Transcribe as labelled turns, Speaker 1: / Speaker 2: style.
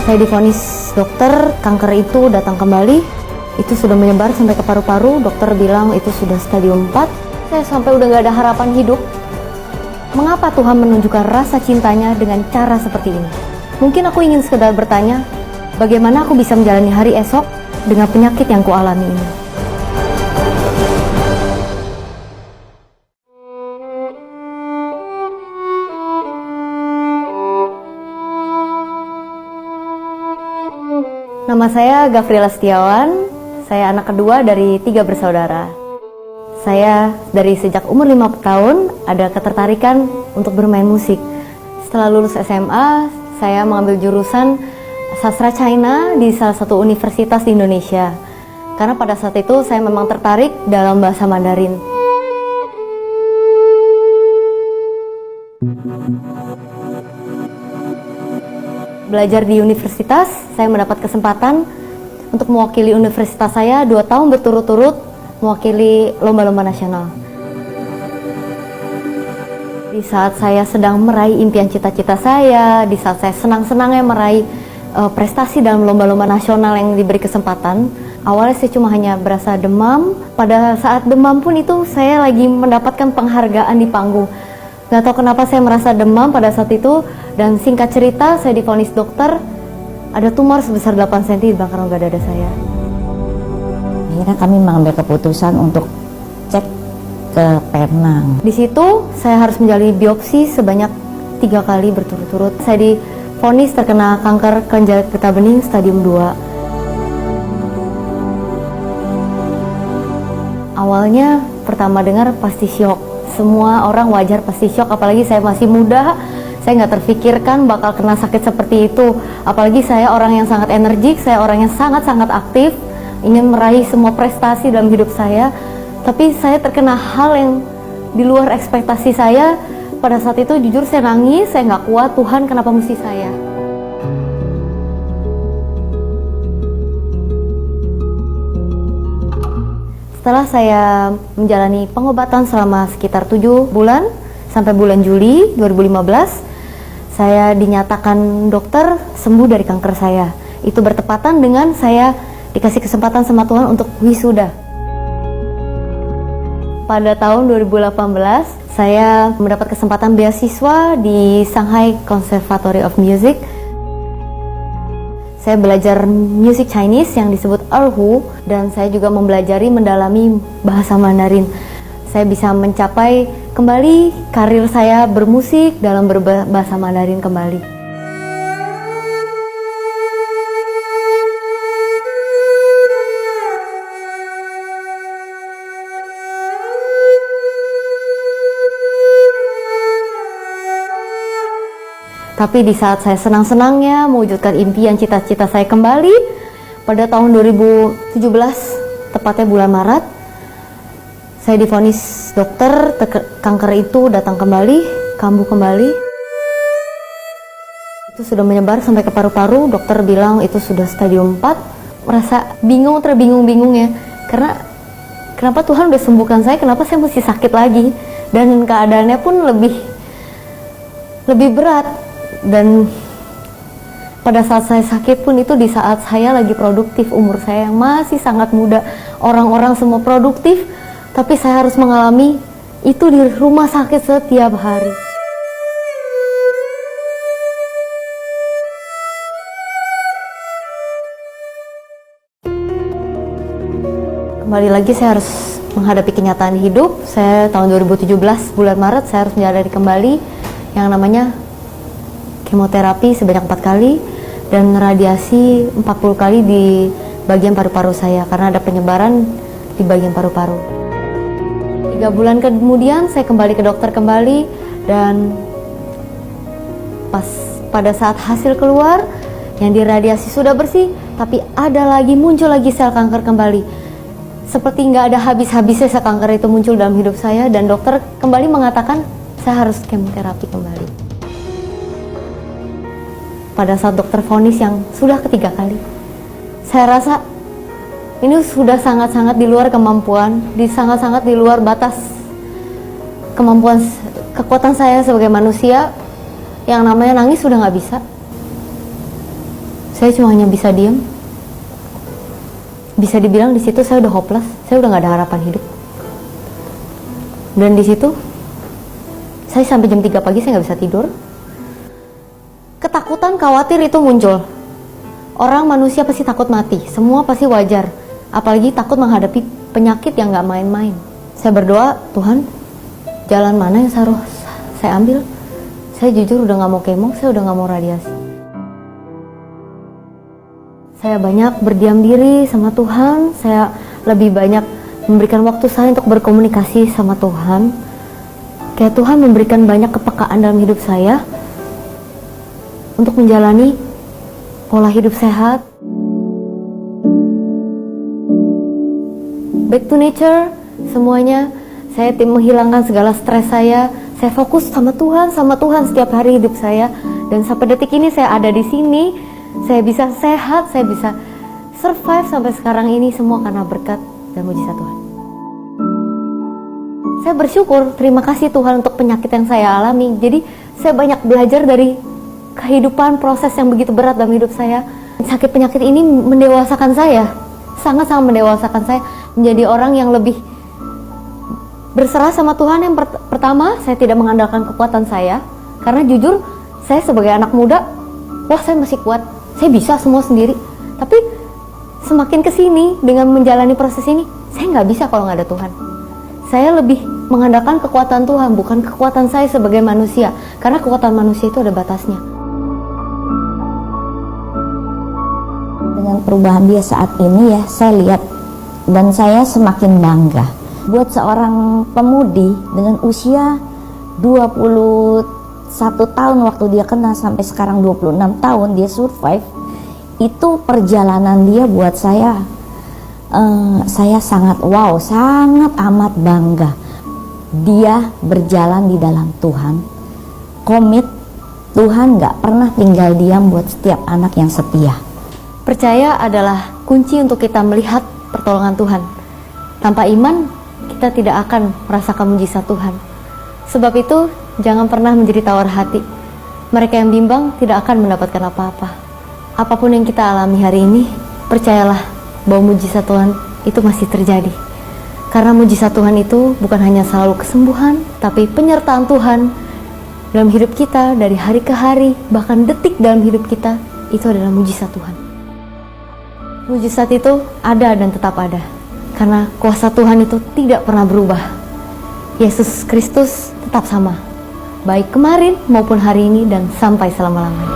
Speaker 1: Saya divonis dokter, kanker itu datang kembali. Itu sudah menyebar sampai ke paru-paru. Dokter bilang itu sudah stadium 4. Saya sampai udah gak ada harapan hidup. Mengapa Tuhan menunjukkan rasa cintanya dengan cara seperti ini? Mungkin aku ingin sekedar bertanya, bagaimana aku bisa menjalani hari esok dengan penyakit yang kualami ini? Nama saya Gafriela Setiawan, saya anak kedua dari 3 bersaudara. Saya dari sejak umur 5 tahun ada ketertarikan untuk bermain musik. Setelah lulus SMA, saya mengambil jurusan sastra China di salah satu universitas di Indonesia. Karena pada saat itu saya memang tertarik dalam bahasa Mandarin. Belajar di universitas, saya mendapat kesempatan untuk mewakili universitas saya 2 tahun berturut-turut mewakili lomba-lomba nasional. Di saat saya sedang meraih impian cita-cita saya, di saat saya senang-senangnya meraih prestasi dalam lomba-lomba nasional yang diberi kesempatan, awalnya saya cuma hanya berasa demam. Pada saat demam pun itu saya lagi mendapatkan penghargaan di panggung. Gak tahu kenapa saya merasa demam pada saat itu, dan singkat cerita saya divonis dokter ada tumor sebesar 8 cm di belakang rongga dada saya.
Speaker 2: Akhirnya kami mengambil keputusan untuk cek ke Penang.
Speaker 1: Di situ saya harus menjalani biopsi sebanyak 3 kali berturut-turut. Saya divonis terkena kanker kelenjar getah bening stadium 2. Awalnya pertama dengar pasti syok. Semua orang wajar pasti syok, apalagi saya masih muda. Saya nggak terfikirkan bakal kena sakit seperti itu. Apalagi saya orang yang sangat energik, saya orang yang sangat-sangat aktif, ingin meraih semua prestasi dalam hidup saya. Tapi saya terkena hal yang di luar ekspektasi saya. Pada saat itu jujur saya nangis, saya nggak kuat. Tuhan, kenapa mesti saya? Setelah saya menjalani pengobatan selama sekitar 7 bulan, sampai bulan Juli 2015, saya dinyatakan dokter sembuh dari kanker saya. Itu bertepatan dengan saya dikasih kesempatan sama Tuhan untuk wisuda. Pada tahun 2018, saya mendapat kesempatan beasiswa di Shanghai Conservatory of Music. Saya belajar music Chinese yang disebut Erhu, dan saya juga mempelajari mendalami bahasa Mandarin. Saya bisa mencapai kembali karir saya bermusik dalam berbahasa Mandarin kembali. Tapi di saat saya senang-senangnya mewujudkan impian cita-cita saya kembali, pada tahun 2017, tepatnya bulan Maret, saya divonis dokter, kanker itu datang kembali, kambuh kembali. Itu sudah menyebar sampai ke paru-paru, dokter bilang itu sudah stadium 4. Merasa bingung, terbingung-bingung ya, karena kenapa Tuhan udah sembuhkan saya, kenapa saya mesti sakit lagi, dan keadaannya pun lebih berat. Dan pada saat saya sakit pun itu di saat saya lagi produktif, umur saya yang masih sangat muda. Orang-orang semua produktif, tapi saya harus mengalami itu di rumah sakit setiap hari. Kembali lagi saya harus menghadapi kenyataan hidup. Saya tahun 2017 bulan Maret saya harus menjalani kembali yang namanya kemoterapi sebanyak 4 kali dan radiasi 40 kali di bagian paru-paru saya karena ada penyebaran di bagian paru-paru. 3 bulan kemudian saya kembali ke dokter kembali, dan pada saat hasil keluar yang diradiasi sudah bersih, tapi muncul lagi sel kanker kembali. Seperti nggak ada habis-habisnya sel kanker itu muncul dalam hidup saya, dan dokter kembali mengatakan saya harus kemoterapi kembali. Pada saat dokter vonis yang sudah ketiga kali, saya rasa ini sudah sangat-sangat di luar kemampuan, sangat-sangat di luar batas kemampuan, kekuatan saya sebagai manusia. Yang namanya nangis sudah nggak bisa. Saya cuma hanya bisa diam. Bisa dibilang di situ saya udah hopeless, saya udah nggak ada harapan hidup. Dan di situ saya sampai jam 3 pagi saya nggak bisa tidur. Ketakutan, khawatir itu muncul. Orang manusia pasti takut mati, semua pasti wajar. Apalagi takut menghadapi penyakit yang nggak main-main. Saya berdoa, Tuhan, jalan mana yang harus saya ambil? Saya jujur udah nggak mau kemo, saya udah nggak mau radiasi. Saya banyak berdiam diri sama Tuhan, saya lebih banyak memberikan waktu saya untuk berkomunikasi sama Tuhan. Kayak Tuhan memberikan banyak kepekaan dalam hidup saya untuk menjalani pola hidup sehat. Back to nature, semuanya. Saya menghilangkan segala stres saya fokus sama Tuhan setiap hari hidup saya. Dan sampai detik ini saya ada di sini, saya bisa sehat, saya bisa survive sampai sekarang ini, semua karena berkat dan mujizat Tuhan. Saya bersyukur, terima kasih Tuhan untuk penyakit yang saya alami. Jadi saya banyak belajar dari kehidupan, proses yang begitu berat dalam hidup saya. Sakit penyakit ini mendewasakan saya, sangat-sangat mendewasakan saya menjadi orang yang lebih berserah sama Tuhan. Yang pertama, saya tidak mengandalkan kekuatan saya, karena jujur saya sebagai anak muda, wah saya masih kuat, saya bisa semua sendiri. Tapi semakin kesini dengan menjalani proses ini, saya nggak bisa kalau nggak ada Tuhan. Saya lebih mengandalkan kekuatan Tuhan, bukan kekuatan saya sebagai manusia, karena kekuatan manusia itu ada batasnya.
Speaker 2: Dengan perubahan dia saat ini ya, saya lihat dan saya semakin bangga. Buat seorang pemudi dengan usia 21 tahun waktu dia kena sampai sekarang 26 tahun dia survive, itu perjalanan dia buat saya sangat wow, sangat amat bangga. Dia berjalan di dalam Tuhan, komit. Tuhan gak pernah tinggal diam buat setiap anak yang setia.
Speaker 1: Percaya adalah kunci untuk kita melihat pertolongan Tuhan. Tanpa iman, kita tidak akan merasakan mujizat Tuhan. Sebab itu, jangan pernah menjadi tawar hati. Mereka yang bimbang tidak akan mendapatkan apa-apa. Apapun yang kita alami hari ini, percayalah bahwa mujizat Tuhan itu masih terjadi. Karena mujizat Tuhan itu bukan hanya selalu kesembuhan, tapi penyertaan Tuhan dalam hidup kita dari hari ke hari, bahkan detik dalam hidup kita, itu adalah mujizat Tuhan. Mujizat itu ada dan tetap ada, karena kuasa Tuhan itu tidak pernah berubah. Yesus Kristus tetap sama, baik kemarin maupun hari ini dan sampai selama-lamanya.